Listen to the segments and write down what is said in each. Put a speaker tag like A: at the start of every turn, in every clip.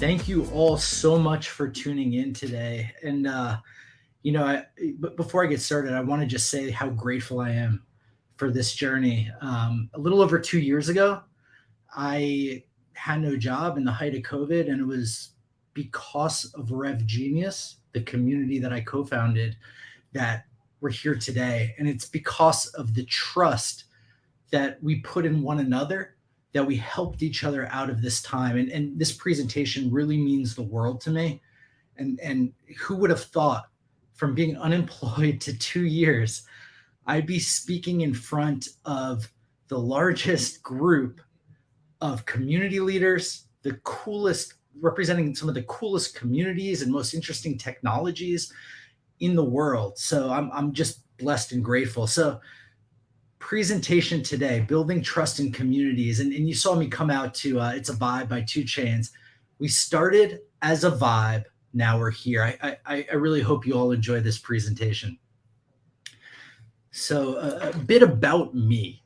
A: Thank you all so much for tuning in today. And but before I get started, I want to just say how grateful I am for this journey. A little over 2 years ago, I had no job in the height of COVID, and it was because of RevGenius, the community that I co-founded, that we're here today. And it's because of the trust that we put in one another that we helped each other out of this time. And this presentation really means the world to me. And who would have thought, from being unemployed to 2 years, I'd be speaking in front of the largest group of community leaders, the coolest, representing some of the coolest communities and most interesting technologies in the world. So I'm just blessed and grateful. So presentation today, building trust in communities. And you saw me come out to It's a Vibe by 2 Chainz. We started as a vibe. Now we're here. I really hope you all enjoy this presentation. So a bit about me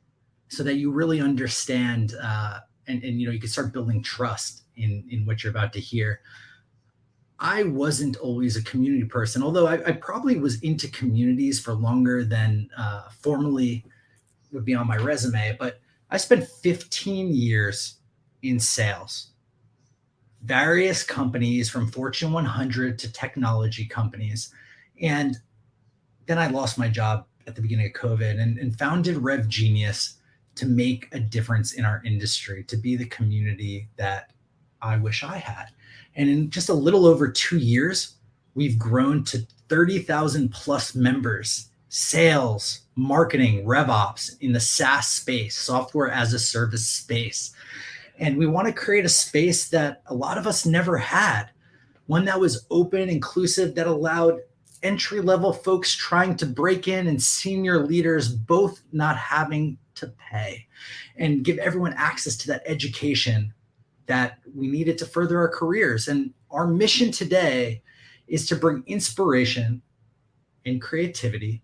A: so that you really understand and you can start building trust in what you're about to hear. I wasn't always a community person, although I probably was into communities for longer than formally would be on my resume. But I spent 15 years in sales, various companies from Fortune 100 to technology companies. And then I lost my job at the beginning of COVID and founded RevGenius to make a difference in our industry, to be the community that I wish I had. And in just a little over 2 years, we've grown to 30,000 plus members, sales, marketing, RevOps in the SaaS space, software as a service space. And we want to create a space that a lot of us never had, one that was open, inclusive, that allowed entry-level folks trying to break in and senior leaders both not having to pay, and give everyone access to that education that we needed to further our careers. And our mission today is to bring inspiration and creativity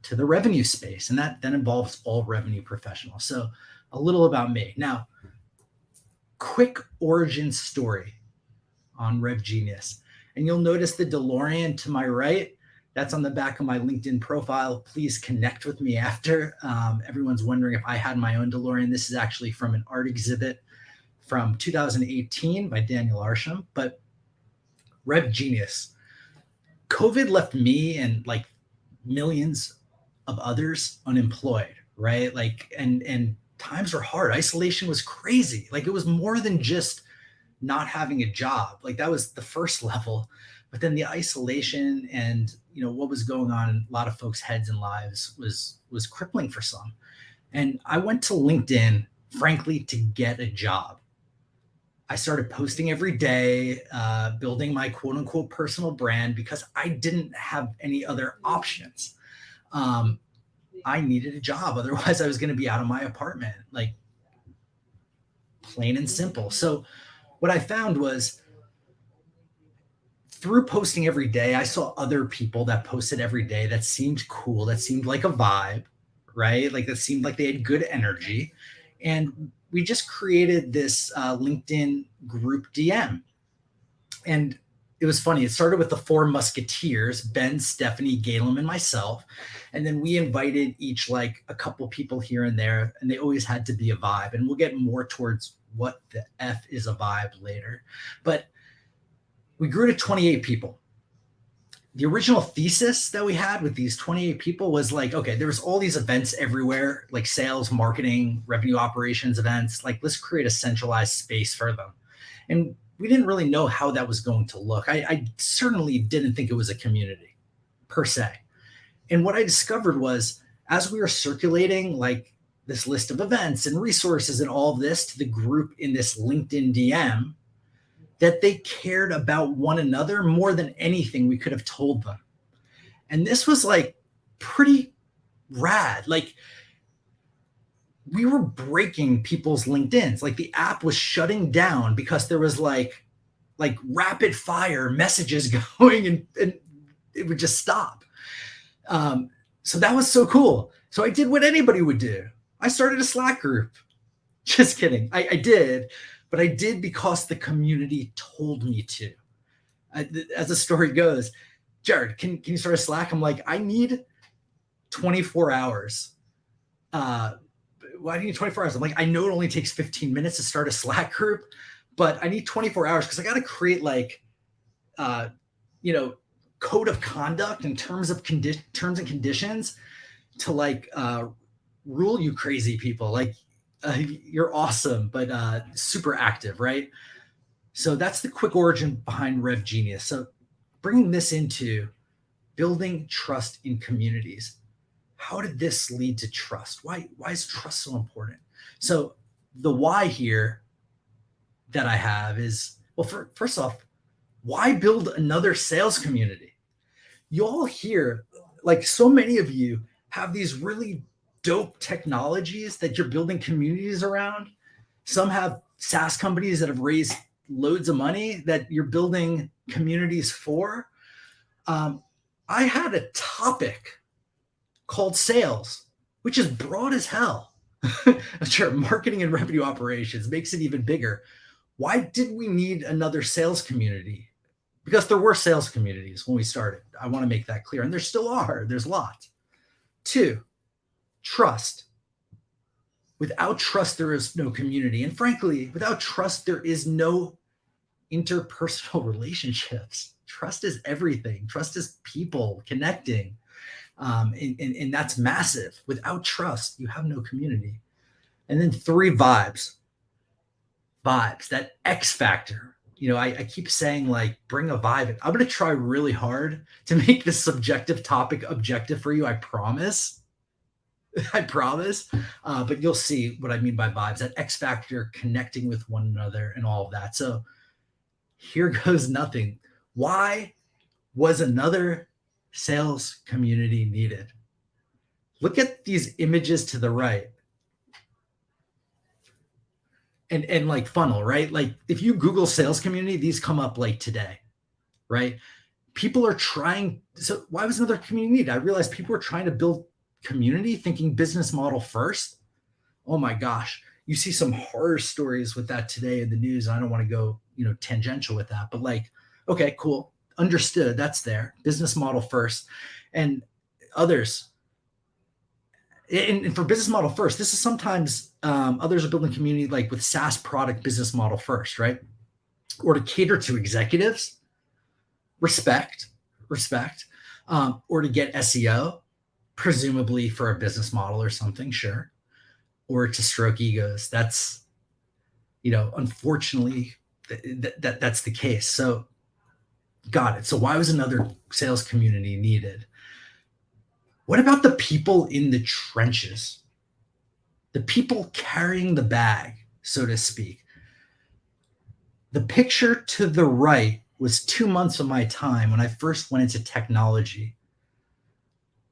A: to the revenue space. And that then involves all revenue professionals. So a little about me. Now, quick origin story on RevGenius. And you'll notice the DeLorean to my right. That's on the back of my LinkedIn profile. Please connect with me after. Everyone's wondering if I had my own DeLorean. This is actually from an art exhibit from 2018 by Daniel Arsham. But RevGenius, COVID left me and like millions of others unemployed, right? And times were hard. Isolation was crazy. Like, it was more than just not having a job. Like, that was the first level, but then the isolation and what was going on in a lot of folks' heads and lives was crippling for some. And I went to LinkedIn, frankly, to get a job. I started posting every day, building my quote unquote personal brand because I didn't have any other options. I needed a job. Otherwise, I was going to be out of my apartment, like, plain and simple. So what I found was, through posting every day, I saw other people that posted every day that seemed cool, that seemed like a vibe, right? Like, that seemed like they had good energy. And we just created this LinkedIn group DM. And it was funny. It started with the 4 musketeers, Ben, Stephanie, Galen, and myself. And then we invited each like a couple people here and there, and they always had to be a vibe. And we'll get more towards what the F is a vibe later. But we grew to 28 people. The original thesis that we had with these 28 people was like, okay, there was all these events everywhere, like sales, marketing, revenue operations events. Like, let's create a centralized space for them. And we didn't really know how that was going to look. I certainly didn't think it was a community per se. And what I discovered was, as we were circulating like this list of events and resources and all of this to the group in this LinkedIn DM, that they cared about one another more than anything we could have told them. And this was like pretty rad. Like, we were breaking people's LinkedIns. Like, the app was shutting down because there was like rapid fire messages going and it would just stop. So that was so cool. So I did what anybody would do. I started a Slack group. Just kidding. I did. but I did because the community told me to. As the story goes, Jared, can you start a Slack? I'm like, I need 24 hours. Why do you need 24 hours? I'm like, I know it only takes 15 minutes to start a Slack group, but I need 24 hours because I got to create like, code of conduct and terms and conditions to like rule you crazy people. Like you're awesome, but super active, right? So that's the quick origin behind RevGenius. So bringing this into building trust in communities. How did this lead to trust? Why is trust so important? So the why here that I have is, well, first off, why build another sales community? You all here, like so many of you have these really dope technologies that you're building communities around. Some have SaaS companies that have raised loads of money that you're building communities for. I had a topic called sales, which is broad as hell. Sure, marketing and revenue operations makes it even bigger. Why did we need another sales community? Because there were sales communities when we started. I want to make that clear. And there still are. There's lots. 2, trust. Without trust, there is no community. And frankly, without trust, there is no interpersonal relationships. Trust is everything. Trust is people connecting. And that's massive. Without trust, you have no community. And then 3, vibes. Vibes, that X factor. I keep saying like, bring a vibe. I'm going to try really hard to make this subjective topic objective for you. I promise. I promise. But you'll see what I mean by vibes, that X factor, connecting with one another and all of that. So here goes nothing. Why was another sales community needed? Look at these images to the right. And like funnel, right? Like if you Google sales community, these come up like today, right? People are trying. So why was another community needed? I realized people were trying to build community thinking business model first. Oh my gosh. You see some horror stories with that today in the news. I don't want to go, tangential with that, but like, okay, cool. Understood. That's there. Business model first. And others. And for business model first, this is sometimes others are building community like with SaaS product business model first, right? Or to cater to executives, respect, or to get SEO, presumably for a business model or something, sure, or to stroke egos. That's, unfortunately, that's the case. So got it. So why was another sales community needed? What about the people in the trenches? The people carrying the bag, so to speak. The picture to the right was 2 months of my time when I first went into technology.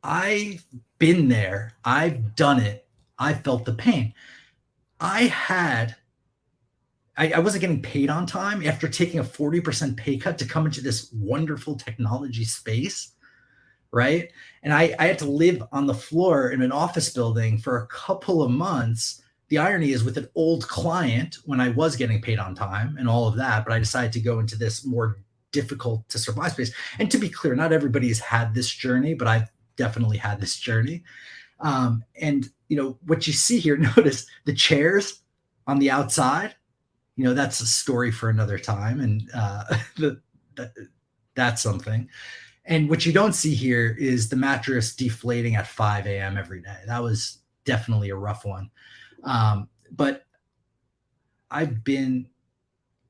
A: I've been there. I've done it. I felt the pain. I wasn't getting paid on time after taking a 40% pay cut to come into this wonderful technology space. Right. And I had to live on the floor in an office building for a couple of months. The irony is with an old client when I was getting paid on time and all of that, but I decided to go into this more difficult to survive space. And to be clear, not everybody has had this journey, but I've definitely had this journey. And what you see here, notice the chairs on the outside, that's a story for another time. And that's something. And what you don't see here is the mattress deflating at 5 a.m. every day. That was definitely a rough one. But I've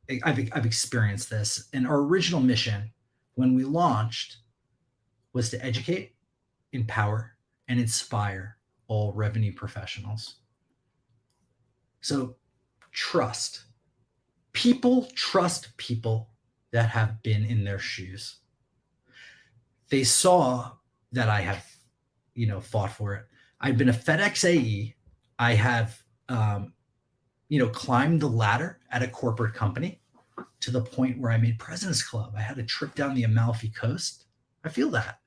A: experienced this. And our original mission when we launched was to educate, empower, and inspire all revenue professionals. So trust. People trust people that have been in their shoes. They saw that I have, fought for it. I've been a FedEx AE. I have, climbed the ladder at a corporate company to the point where I made President's Club. I had a trip down the Amalfi Coast. I feel that.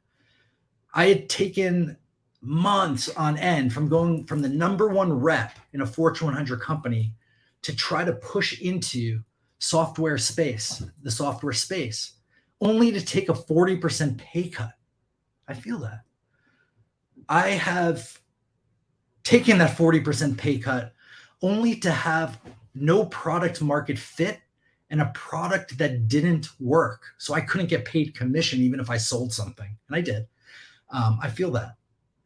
A: I had taken months on end from going from the number 1 rep in a Fortune 100 company to try to push into the software space, only to take a 40% pay cut. I feel that. I have taken that 40% pay cut only to have no product market fit and a product that didn't work. So I couldn't get paid commission even if I sold something. And I did. I feel that.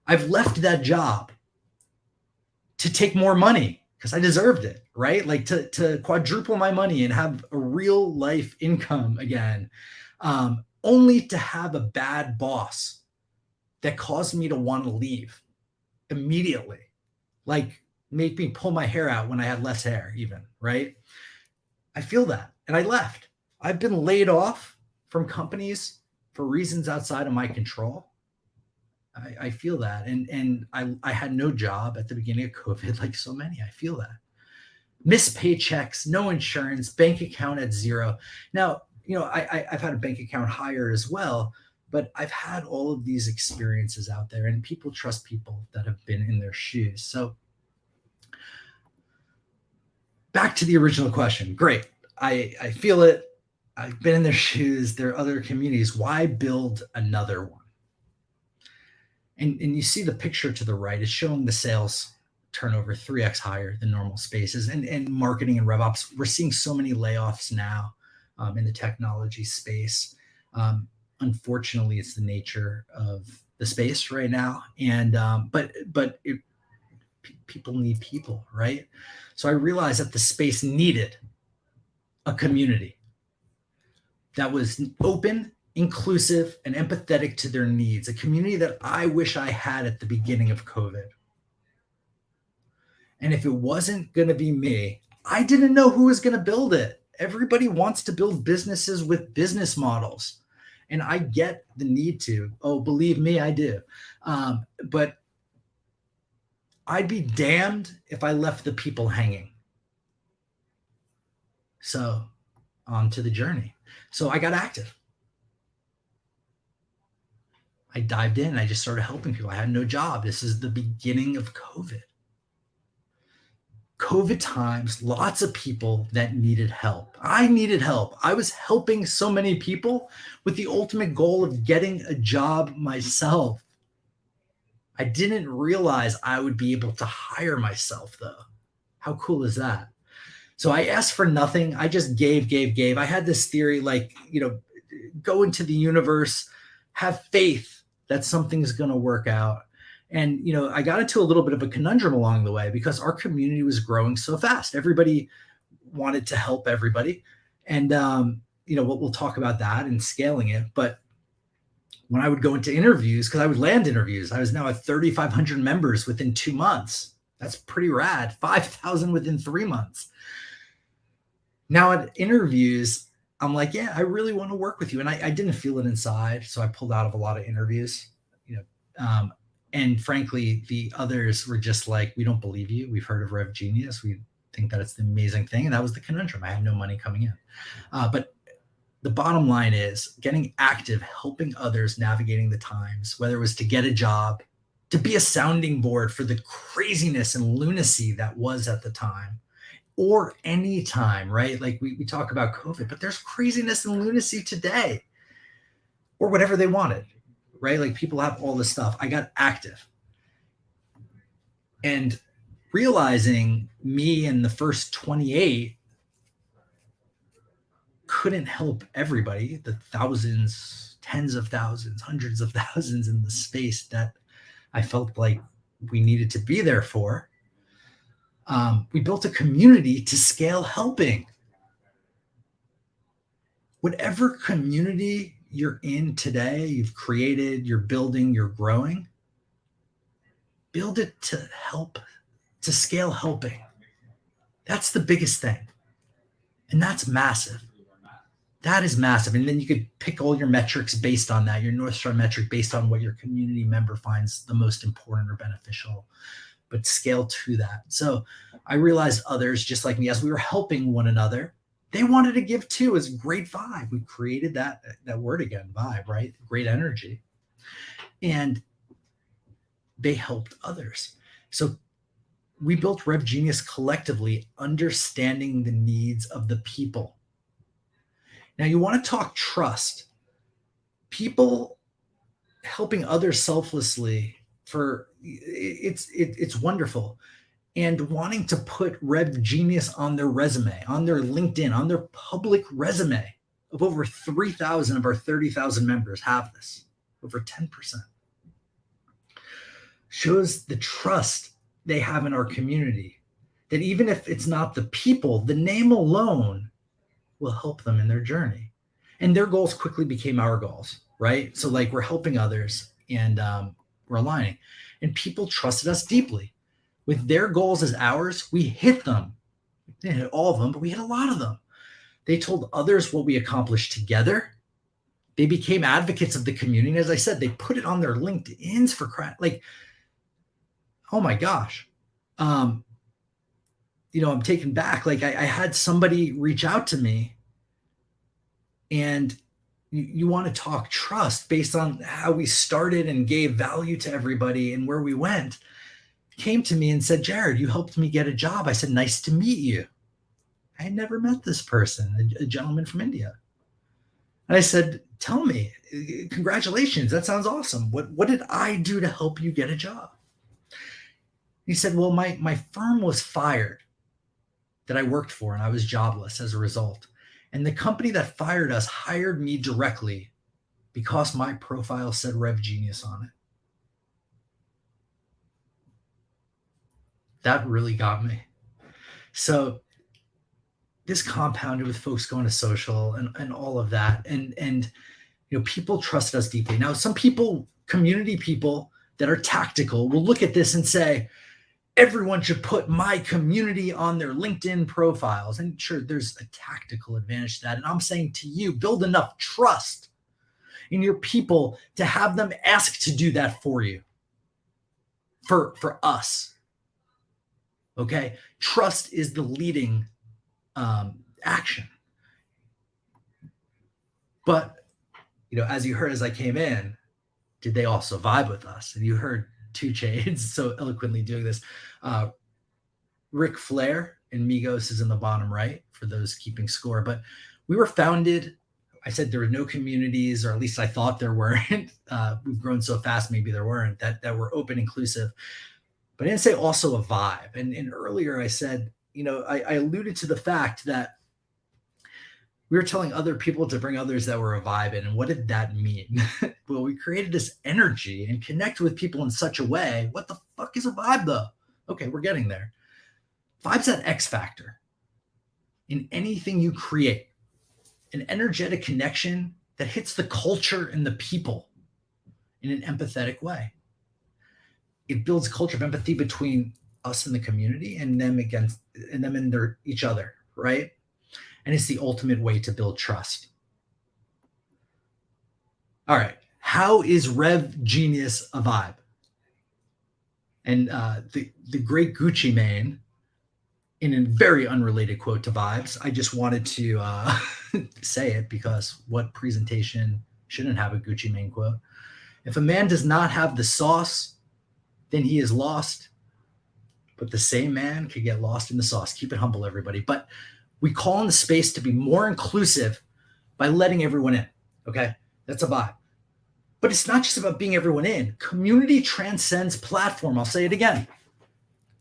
A: I've left that job to take more money because I deserved it, right? Like to quadruple my money and have a real life income again, only to have a bad boss that caused me to want to leave immediately, like make me pull my hair out when I had less hair even, right? I feel that. And I left. I've been laid off from companies for reasons outside of my control. I feel that. And I had no job at the beginning of COVID, like so many. I feel that. Missed paychecks, no insurance, bank account at zero. Now, I've had a bank account higher as well, but I've had all of these experiences out there, and people trust people that have been in their shoes. So back to the original question. Great. I feel it. I've been in their shoes. There are other communities. Why build another one? And you see the picture to the right is showing the sales turnover 3x higher than normal spaces, and marketing and RevOps. We're seeing so many layoffs now in the technology space. Unfortunately, it's the nature of the space right now. And people need people, right? So I realized that the space needed a community that was open, inclusive, and empathetic to their needs, a community that I wish I had at the beginning of COVID. And if it wasn't going to be me, I didn't know who was going to build it. Everybody wants to build businesses with business models. And I get the need to. Oh, believe me, I do. But I'd be damned if I left the people hanging. So on to the journey. So I got active. I dived in and I just started helping people. I had no job. This is the beginning of COVID. COVID times, lots of people that needed help. I needed help. I was helping so many people with the ultimate goal of getting a job myself. I didn't realize I would be able to hire myself though. How cool is that? So I asked for nothing. I just gave. I had this theory, like, go into the universe, have faith that something's going to work out. And, I got into a little bit of a conundrum along the way because our community was growing so fast. Everybody wanted to help everybody. And, we'll talk about that and scaling it. But when I would go into interviews, because I would land interviews, I was now at 3,500 members within 2 months. That's pretty rad. 5,000 within 3 months. Now at interviews, I'm like, yeah, I really want to work with you. And I didn't feel it inside. So I pulled out of a lot of interviews, and frankly, the others were just like, we don't believe you. We've heard of RevGenius. We think that it's the amazing thing. And that was the conundrum. I had no money coming in. But the bottom line is getting active, helping others, navigating the times, whether it was to get a job, to be a sounding board for the craziness and lunacy that was at the time, or any time, right? Like we talk about COVID, but there's craziness and lunacy today, or whatever they wanted, right? Like people have all this stuff. I got active and realizing me and the first 28 couldn't help everybody, the thousands, tens of thousands, hundreds of thousands in the space that I felt like we needed to be there for. We built a community to scale helping. Whatever community you're in today, you've created, you're building, you're growing, build it to help, to scale helping. That's the biggest thing. And that's massive. That is massive. And then you could pick all your metrics based on that, your North Star metric based on what your community member finds the most important or beneficial, but scale to that. So I realized others just like me, as we were helping one another, they wanted to give too. It's great vibe. We created that word again, vibe, right? Great energy. And they helped others. So we built RevGenius collectively, understanding the needs of the people. Now, you want to talk trust. People helping others selflessly it's wonderful. And wanting to put RevGenius on their resume, on their LinkedIn, on their public resume of over 3,000 of our 30,000 members have this, over 10%. Shows the trust they have in our community, that even if it's not the people, the name alone will help them in their journey. And their goals quickly became our goals, right? So like we're helping others and we're aligning. And people trusted us deeply. With their goals as ours, we hit them. We didn't hit all of them, but we hit a lot of them. They told others what we accomplished together. They became advocates of the community. And as I said, they put it on their LinkedIns for crap. Like, oh my gosh. I'm taken back. Like I had somebody reach out to me, and you want to talk trust based on how we started and gave value to everybody and where we went. Came to me and said, Jared, you helped me get a job. I said, nice to meet you. I had never met this person, a gentleman from India. And I said, tell me, congratulations. That sounds awesome. What did I do to help you get a job? He said, well, my firm was fired that I worked for, and I was jobless as a result. And the company that fired us hired me directly because my profile said RevGenius on it. That really got me. So this compounded with folks going to social and all of that. And people trusted us deeply. Now, some people, community people that are tactical, will look at this and say, everyone should put my community on their LinkedIn profiles. And sure, there's a tactical advantage to that. And I'm saying to you, build enough trust in your people to have them ask to do that for you, for us. Okay, trust is the leading action. But, as you heard as I came in, did they also vibe with us? And you heard 2 Chainz so eloquently doing this. Ric Flair and Migos is in the bottom right for those keeping score. But we were founded, I said there were no communities, or at least I thought there weren't. We've grown so fast, maybe there weren't, that were open, inclusive. But I didn't say also a vibe. And earlier I said, I alluded to the fact that we were telling other people to bring others that were a vibe in. And what did that mean? Well, we created this energy and connected with people in such a way. What the fuck is a vibe though? Okay, we're getting there. Vibe's that X factor in anything you create, an energetic connection that hits the culture and the people in an empathetic way. It builds a culture of empathy between us and the community, and them and each other, right? And it's the ultimate way to build trust. All right, how is RevGenius a vibe? And the great Gucci Mane, in a very unrelated quote to vibes, I just wanted to say it because what presentation shouldn't have a Gucci Mane quote? If a man does not have the sauce, then he is lost. But the same man could get lost in the sauce. Keep it humble, everybody. But we call on the space to be more inclusive by letting everyone in. Okay, that's a vibe. But it's not just about being everyone in. Community transcends platform. I'll say it again.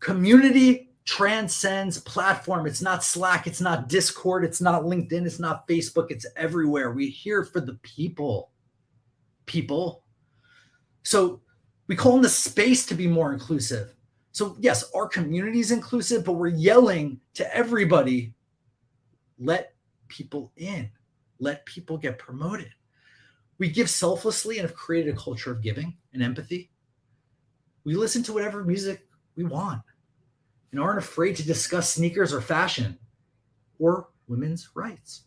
A: Community transcends platform. It's not Slack. It's not Discord. It's not LinkedIn. It's not Facebook. It's everywhere. We're here for the people. So we call on the space to be more inclusive. So yes, our community is inclusive, but we're yelling to everybody, let people in, let people get promoted. We give selflessly and have created a culture of giving and empathy. We listen to whatever music we want and aren't afraid to discuss sneakers or fashion or women's rights.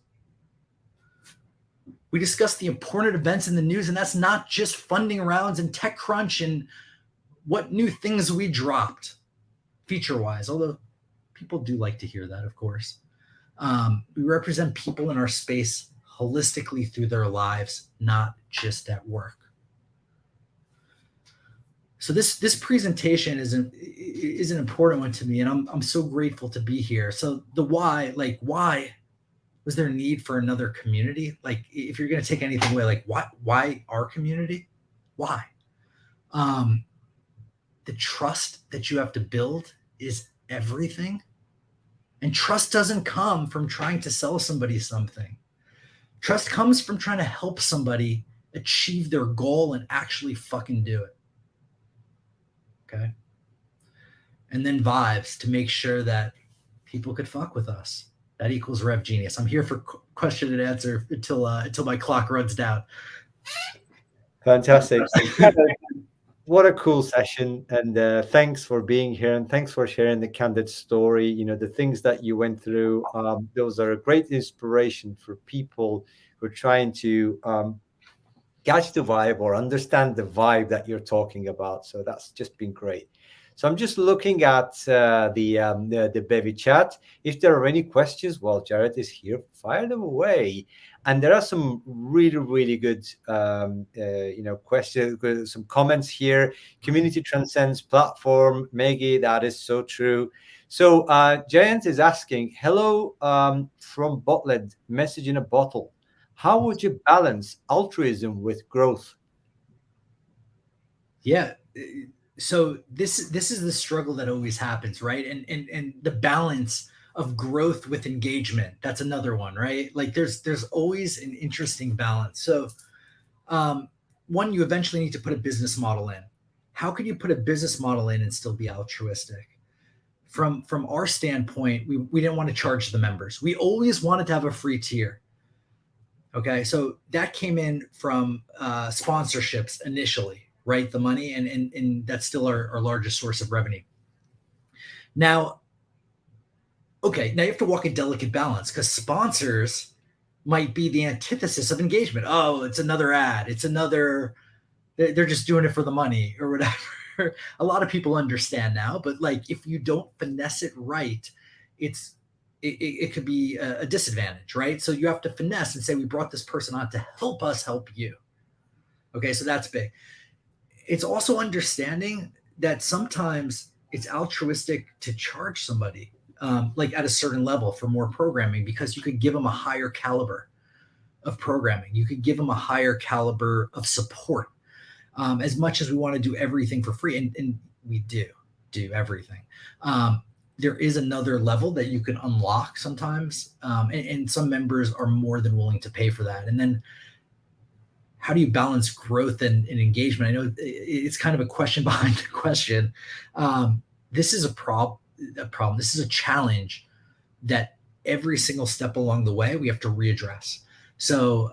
A: We discuss the important events in the news, and that's not just funding rounds and TechCrunch and what new things we dropped feature-wise, although people do like to hear that, of course. We represent people in our space holistically through their lives, not just at work. So this presentation is an important one to me, and I'm so grateful to be here. So the why, like why was there a need for another community? Like if you're going to take anything away, like why our community? Why? Um, the trust that you have to build is everything. And trust doesn't come from trying to sell somebody something. Trust comes from trying to help somebody achieve their goal and actually fucking do it. Okay. And then vibes to make sure that people could fuck with us. That equals RevGenius. I'm here for question and answer until my clock runs down.
B: Fantastic. What a cool session, and thanks for being here, and thanks for sharing the candid story. The things that you went through, those are a great inspiration for people who are trying to catch the vibe or understand the vibe that you're talking about. So that's just been great. So I'm just looking at the Bevy chat. If there are any questions, well, Jared is here. Fire them away. And there are some really, really good, questions, some comments here. Community transcends platform. Maggie, that is so true. So Giant is asking, hello from Botland, message in a bottle. How would you balance altruism with growth?
A: Yeah. So this is the struggle that always happens, right? And the balance of growth with engagement. That's another one, right? Like there's always an interesting balance. So one, you eventually need to put a business model in. How can you put a business model in and still be altruistic? From our standpoint, we didn't want to charge the members. We always wanted to have a free tier. Okay, so that came in from sponsorships initially, right? The money, and that's still our largest source of revenue. Now, okay, now you have to walk a delicate balance because sponsors might be the antithesis of engagement. Oh, it's another ad. It's another, they're just doing it for the money or whatever. A lot of people understand now, but like if you don't finesse it right, it could be a disadvantage, right? So you have to finesse and say, we brought this person on to help us help you. Okay, so that's big. It's also understanding that sometimes it's altruistic to charge somebody like at a certain level for more programming because you could give them a higher caliber of programming. You could give them a higher caliber of support. As much as we want to do everything for free, and we do everything. There is another level that you can unlock sometimes, and some members are more than willing to pay for that. And then how do you balance growth and engagement? I know it's kind of a question behind the question. This is a problem. This is a challenge that every single step along the way we have to readdress. So,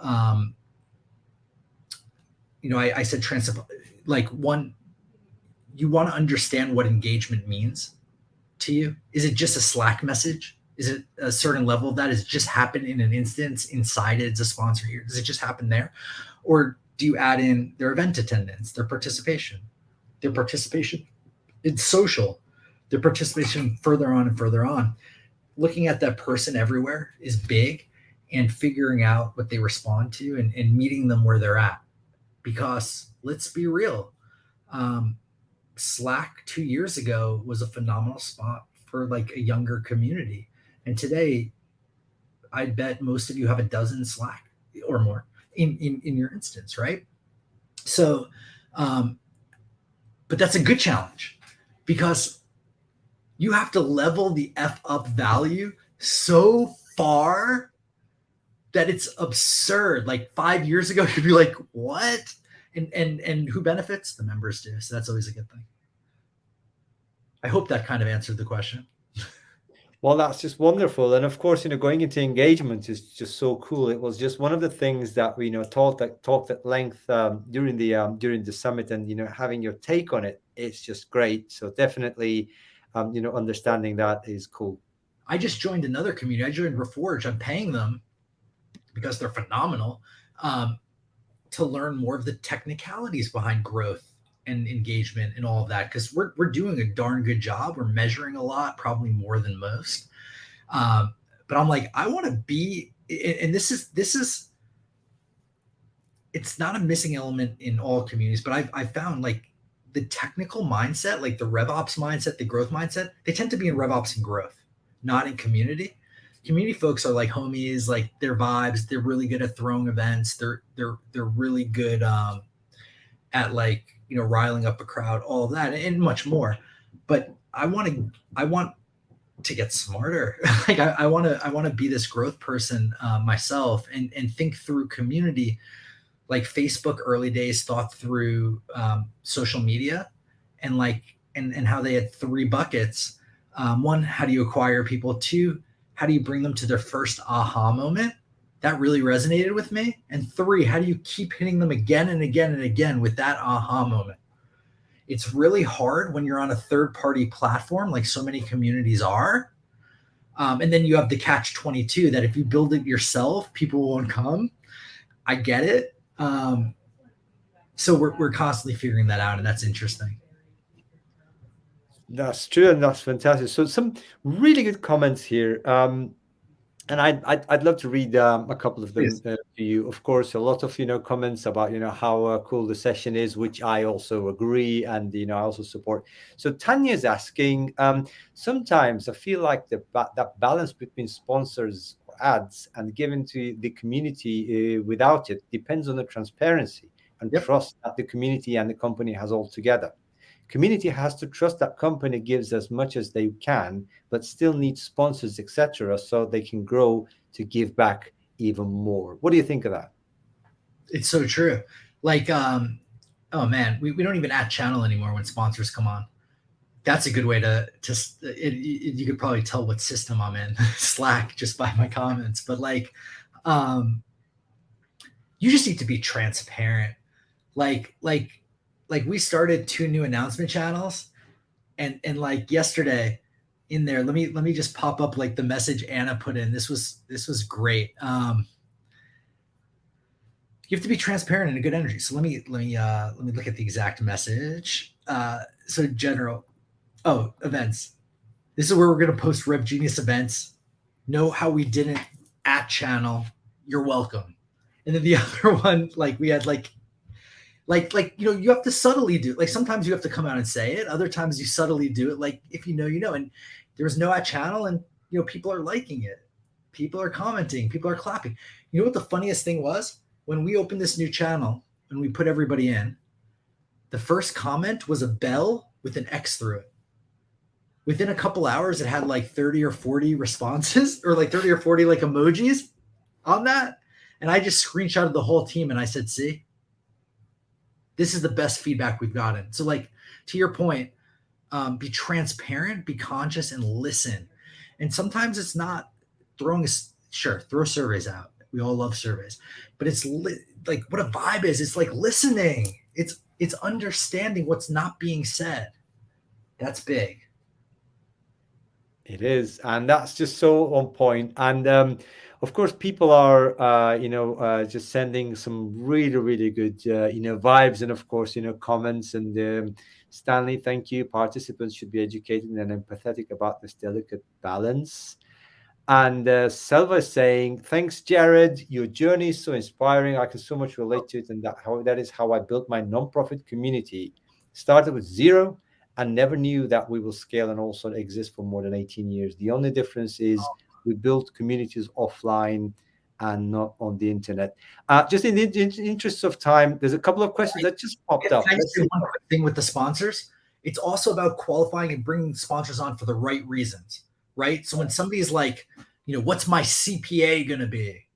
A: I said like one, you want to understand what engagement means to you. Is it just a Slack message? Is it a certain level of that? Does it just happen in an instance inside it? It's a sponsor here. Does it just happen there? Or do you add in their event attendance, their participation in social, their participation further on and further on? Looking at that person everywhere is big, and figuring out what they respond to and meeting them where they're at. Because let's be real, Slack 2 years ago was a phenomenal spot for like a younger community. And today, I bet most of you have a dozen Slack or more in your instance, right? So, but that's a good challenge because you have to level the F up value so far that it's absurd. Like 5 years ago, you'd be like, what? And who benefits? The members do. So that's always a good thing. I hope that kind of answered the question.
B: Well, that's just wonderful. And of course, going into engagement is just so cool. It was just one of the things that we talked at length during the summit, and having your take on it, it's just great. So definitely, understanding that is cool.
A: I just joined another community. I joined Reforge. I'm paying them because they're phenomenal to learn more of the technicalities behind growth and engagement and all of that, because we're doing a darn good job. We're measuring a lot, probably more than most. But I'm like, I want to be, and this is, it's not a missing element in all communities, but I found like the technical mindset, like the RevOps mindset, the growth mindset, they tend to be in RevOps and growth, not in community. Community folks are like homies, like their vibes. They're really good at throwing events. They're really good at like, you know, riling up a crowd, all of that, and much more. But I want to get smarter. Like I want to be this growth person myself, and think through community, like Facebook early days thought through social media, and like and how they had three buckets. One, how do you acquire people? Two, how do you bring them to their first aha moment? That really resonated with me. And three, how do you keep hitting them again and again and again with that aha moment? It's really hard when you're on a third party platform, like so many communities are. And then you have the catch 22 that if you build it yourself, people won't come. I get it. So we're constantly figuring that out, and that's interesting.
B: That's true, and that's fantastic. So some really good comments here. And I'd love to read a couple of them to you. Of course, a lot of comments about how cool the session is, which I also agree, and I also support. So Tanya's asking, sometimes I feel like that balance between sponsors or ads and given to the community without it depends on the transparency and trust that the community and the company has all together. Community has to trust that company gives as much as they can, but still needs sponsors, etc., so they can grow to give back even more. What do you think of that?
A: It's so true. Like, oh man, we don't even add channel anymore when sponsors come on. That's a good way you could probably tell what system I'm in, Slack, just by my comments. But like, you just need to be transparent. Like we started 2 new announcement channels, and like yesterday in there, let me just pop up like the message Anna put in. This was great. You have to be transparent and a good energy. So let me look at the exact message. So general, events. This is where we're going to post RevGenius events. Know how we didn't at channel. You're welcome. And then the other one, like we had like you have to subtly do it. Like sometimes you have to come out and say it. Other times you subtly do it. Like if you know, and there was no at channel, and people are liking it. People are commenting. People are clapping. You know what the funniest thing was? When we opened this new channel and we put everybody in, the first comment was a bell with an X through it. Within a couple hours, it had like 30 or 40 responses, or like 30 or 40 like emojis on that. And I just screenshotted the whole team and I said, see, this is the best feedback we've gotten. So like, to your point, be transparent, be conscious, and listen. And sometimes it's not throw surveys out. We all love surveys, but it's like what a vibe is. It's like listening. It's understanding what's not being said. That's big.
B: It is, and that's just so on point. And of course, people are just sending some really, really good vibes, and of course, comments. And Stanley, thank you. Participants should be educated and empathetic about this delicate balance. And Selva is saying, thanks, Jared. Your journey is so inspiring. I can so much relate to it, and that is how I built my nonprofit community. Started with zero and never knew that we will scale and also exist for more than 18 years. The only difference is we built communities offline and not on the internet. Just in the interest of time, there's a couple of questions that just popped up.
A: Can I say one quick thing with the sponsors? It's also about qualifying and bringing sponsors on for the right reasons, right? So when somebody's like, what's my CPA going to be?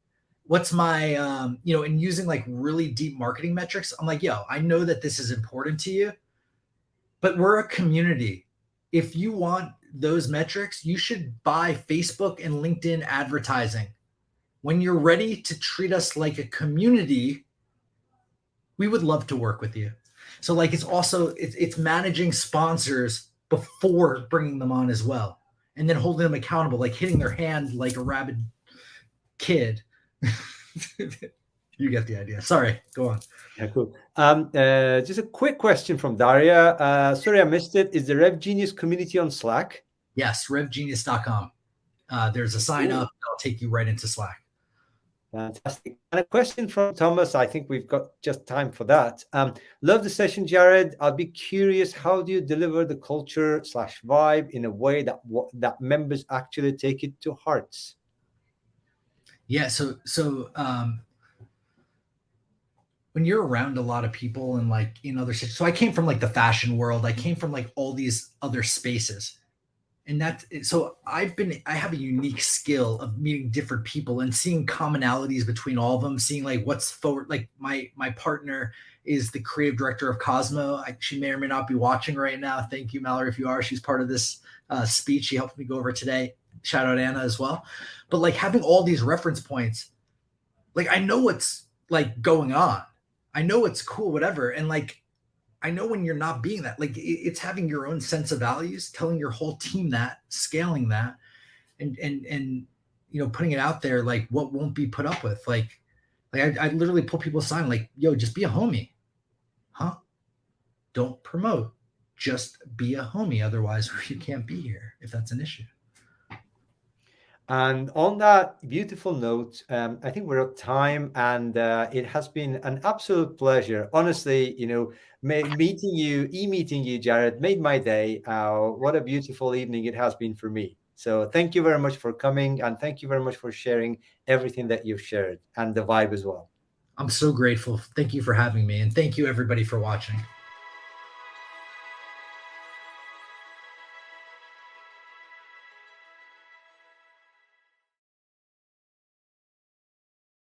A: What's my, and using like really deep marketing metrics, I'm like, I know that this is important to you, but we're a community. If you want those metrics, you should buy Facebook and LinkedIn advertising. When you're ready to treat us like a community, we would love to work with you. So like, it's managing sponsors before bringing them on as well. And then holding them accountable, like hitting their hand like a rabid kid. You get the idea. Sorry, go on.
B: Yeah, cool. Just a quick question from Daria. Sorry, I missed it. Is the RevGenius community on Slack?
A: Yes, revgenius.com. There's a sign up. I'll take you right into Slack.
B: Fantastic. And a question from Thomas. I think we've got just time for that. Love the session, Jared. I'll be curious, how do you deliver the culture slash vibe in a way that members actually take it to hearts?
A: Yeah. When you're around a lot of people and like in other, so I came from like the fashion world. I came from like all these other spaces. And so I have a unique skill of meeting different people and seeing commonalities between all of them, seeing like what's forward. Like my partner is the creative director of Cosmo. She may or may not be watching right now. Thank you, Mallory, if you are. She's part of this speech. She helped me go over today. Shout out Anna as well. But like having all these reference points, like I know what's like going on. I know it's cool, whatever. And like I know when you're not being that, like it's having your own sense of values, telling your whole team that, scaling that, and putting it out there, like what won't be put up with. Like I literally pull people aside, like, yo, just be a homie. Huh? Don't promote. Just be a homie. Otherwise, you can't be here if that's an issue.
B: And on that beautiful note, I think we're at time, and it has been an absolute pleasure. Honestly, meeting you, Jared, made my day. What a beautiful evening it has been for me. So thank you very much for coming, and thank you very much for sharing everything that you've shared and the vibe as well.
A: I'm so grateful. Thank you for having me, and thank you everybody for watching.